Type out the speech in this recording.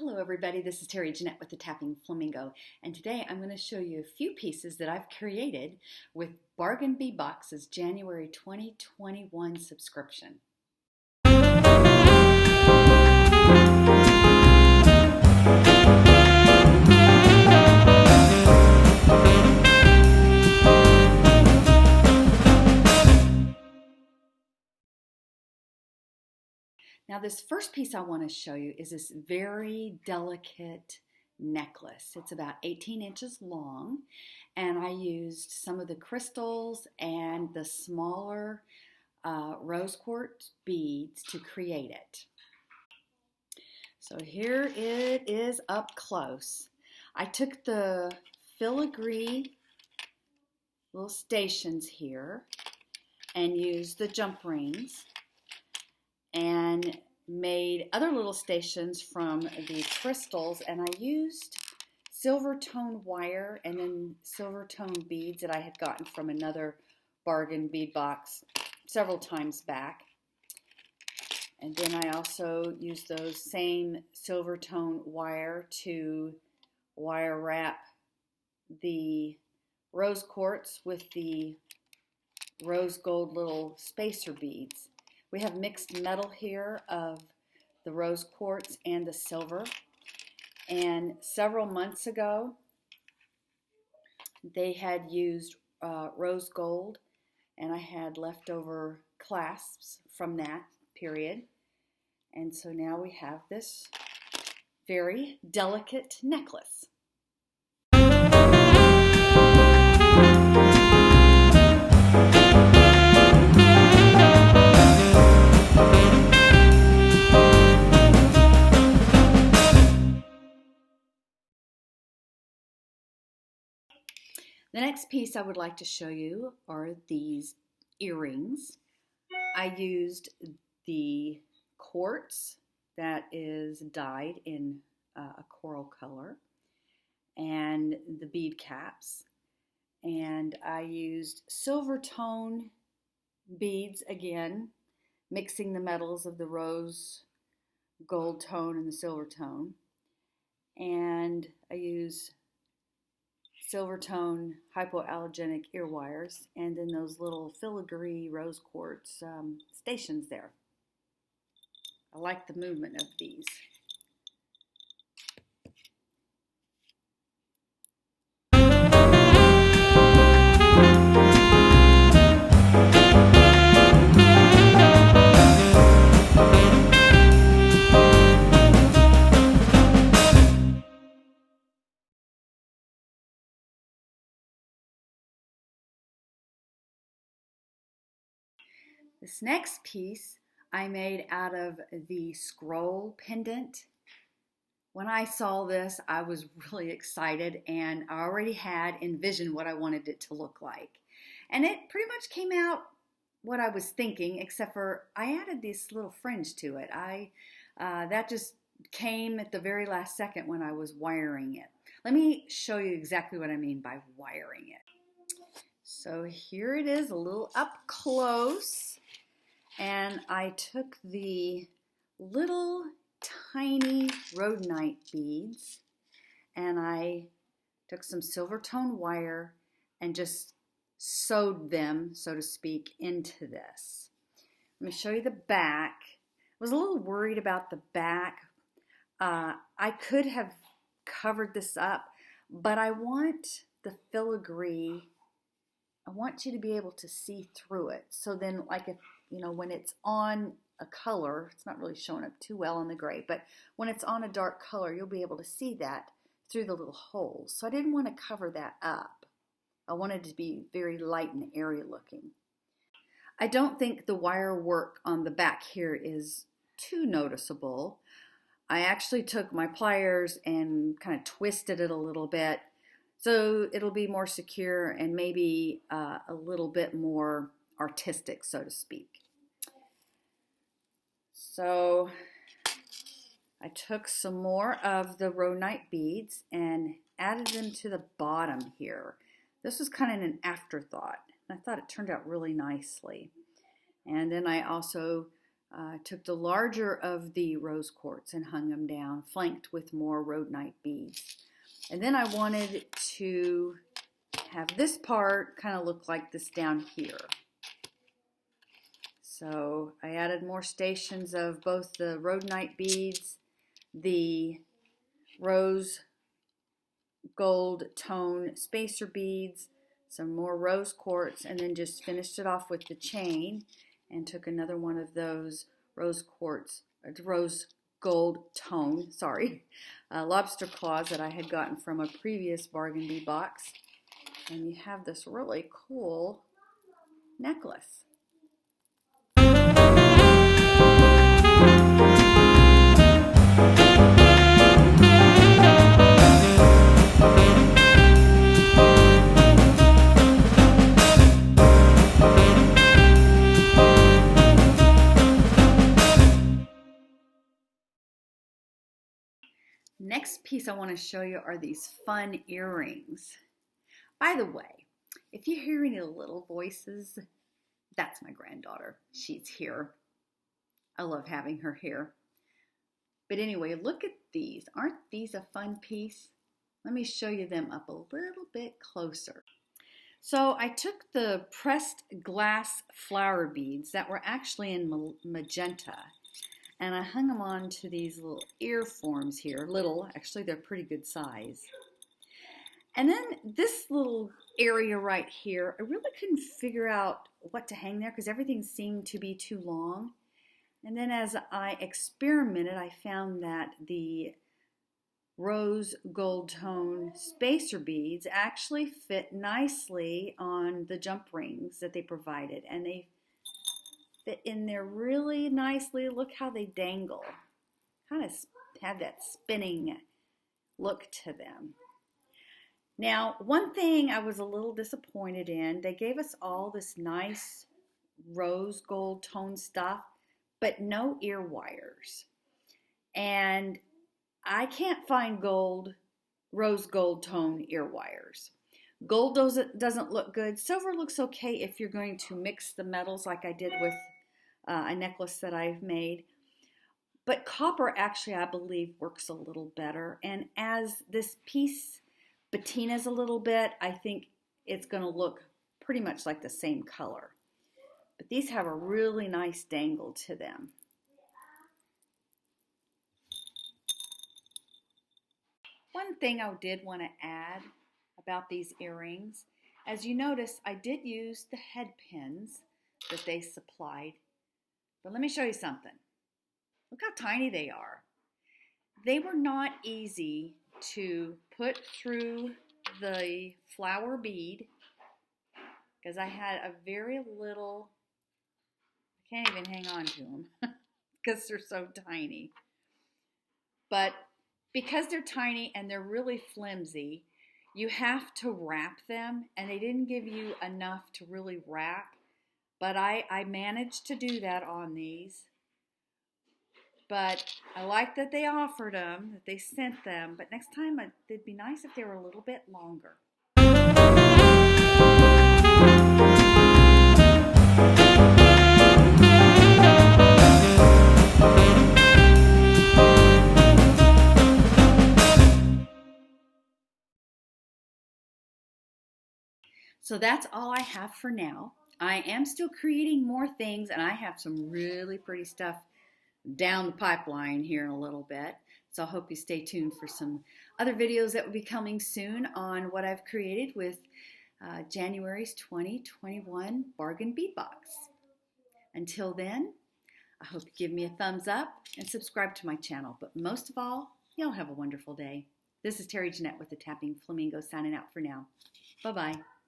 Hello everybody, this is Terry Jeanette with the Tapping Flamingo, and today I'm going to show you a few pieces that I've created with Bargain Bead Box's January 2021 subscription. Now this first piece I want to show you is this very delicate necklace. It's about 18 inches long, and I used some of the crystals and the smaller rose quartz beads to create it. So here it is up close. I took the filigree little stations here and used the jump rings and made other little stations from the crystals, and I used silver tone wire and then silver tone beads that I had gotten from another bargain bead box several times back. And then I also used those same silver tone wire to wire wrap the rose quartz with the rose gold little spacer beads. We have mixed metal here of the rose quartz and the silver. And several months ago, they had used rose gold, and I had leftover clasps from that period. And so now we have this very delicate necklace. The next piece I would like to show you are these earrings. I used the quartz that is dyed in a coral color and the bead caps, and I used silver tone beads again, mixing the metals of the rose gold tone and the silver tone, and I use silver tone hypoallergenic ear wires, and then those little filigree rose quartz stations there. I like the movement of these. This next piece I made out of the scroll pendant. When I saw this, I was really excited, and I already had envisioned what I wanted it to look like. And it pretty much came out what I was thinking, except for I added this little fringe to it. That just came at the very last second when I was wiring it. Let me show you exactly what I mean by wiring it. So here it is, a little up close. And I took the little tiny rhodonite beads, and I took some silver tone wire and just sewed them, so to speak, into this. Let me show you the back. I was a little worried about the back. I could have covered this up, but I want the filigree, I want you to be able to see through it. So then, like, if when it's on a color, it's not really showing up too well on the gray, but when it's on a dark color, you'll be able to see that through the little holes. So I didn't want to cover that up. I wanted it to be very light and airy looking. I don't think the wire work on the back here is too noticeable. I actually took my pliers and kind of twisted it a little bit so it'll be more secure and maybe a little bit more artistic, so to speak. So I took some more of the rhodonite beads and added them to the bottom here. This was kind of an afterthought. I thought it turned out really nicely. And then I also Took the larger of the rose quartz and hung them down, flanked with more rhodonite beads. And then I wanted to have this part kind of look like this down here. So I added more stations of both the rhodonite beads, the rose gold tone spacer beads, some more rose quartz, and then just finished it off with the chain and took another one of those rose gold tone, lobster claws that I had gotten from a previous bargain bead box. And you have this really cool necklace. Next piece I want to show you are these fun earrings. By the way, if you hear any little voices, that's my granddaughter. She's here. I love having her here. But anyway, look at these. Aren't these a fun piece? Let me show you them up a little bit closer. So I took the pressed glass flower beads that were actually in magenta, and I hung them on to these little ear forms here. Actually they're pretty good size. And then this little area right here, I really couldn't figure out what to hang there because everything seemed to be too long. And then as I experimented, I found that the rose gold tone spacer beads actually fit nicely on the jump rings that they provided. And they fit in there really nicely. Look how they dangle. Kind of have that spinning look to them. Now, one thing I was a little disappointed in, they gave us all this nice rose gold tone stuff, but no ear wires. And I can't find rose gold tone ear wires. Gold doesn't look good. Silver looks okay if you're going to mix the metals like I did with a necklace that I've made. But copper actually, I believe, works a little better. And as this piece patinas a little bit, I think it's going to look pretty much like the same color. But these have a really nice dangle to them. One thing I did want to add about these earrings, as you notice, I did use the head pins that they supplied. But let me show you something. Look how tiny they are. They were not easy to put through the flower bead because I had a very little, I can't even hang on to them because they're so tiny. But because they're tiny and they're really flimsy, you have to wrap them, and they didn't give you enough to really wrap. But I managed to do that on these. But I like that they offered them, that they sent them. But next time, it'd be nice if they were a little bit longer. So that's all I have for now. I am still creating more things, and I have some really pretty stuff down the pipeline here in a little bit. So I hope you stay tuned for some other videos that will be coming soon on what I've created with January's 2021 Bargain Bead Box. Until then, I hope you give me a thumbs up and subscribe to my channel. But most of all, y'all have a wonderful day. This is Terry Jeanette with the Tapping Flamingo signing out for now. Bye-bye.